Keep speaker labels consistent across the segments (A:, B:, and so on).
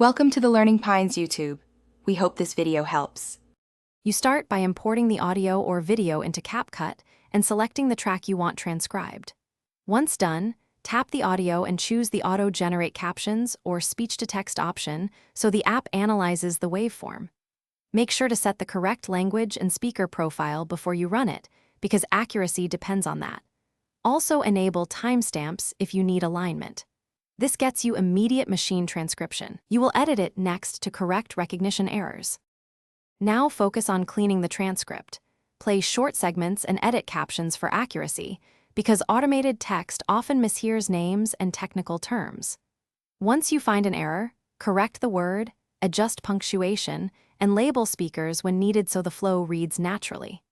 A: Welcome to the Learning Pines YouTube. We hope this video helps.
B: You start by importing the audio or video into Capcut and selecting the track you want transcribed. Once done, tap the audio and choose the auto-generate captions or speech-to-text option so the app analyzes the waveform. Make sure to set the correct language and speaker profile before you run it, because accuracy depends on that. Also enable timestamps if you need alignment. This gets you immediate machine transcription. You will edit it next to correct recognition errors. Now focus on cleaning the transcript. Play short segments and edit captions for accuracy, because automated text often mishears names and technical terms. Once you find an error, correct the word, adjust punctuation, and label speakers when needed so the flow reads naturally.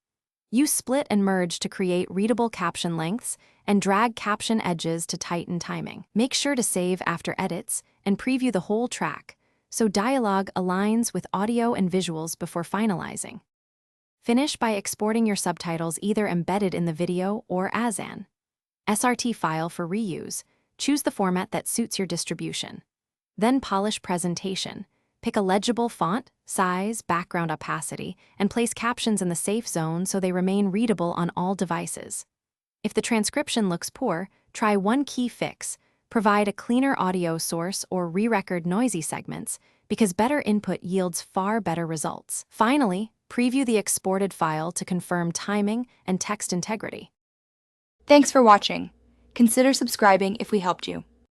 B: Use split and merge to create readable caption lengths and drag caption edges to tighten timing. Make sure to save after edits and preview the whole track, so dialogue aligns with audio and visuals before finalizing. Finish by exporting your subtitles either embedded in the video or as an SRT file for reuse. Choose the format that suits your distribution. Then polish presentation. Pick a legible font, size, background opacity, and place captions in the safe zone so they remain readable on all devices. If the transcription looks poor, try one key fix. Provide a cleaner audio source or re-record noisy segments, because better input yields far better results. Finally, preview the exported file to confirm timing and text integrity.
A: Thanks for watching. Consider subscribing if we helped you.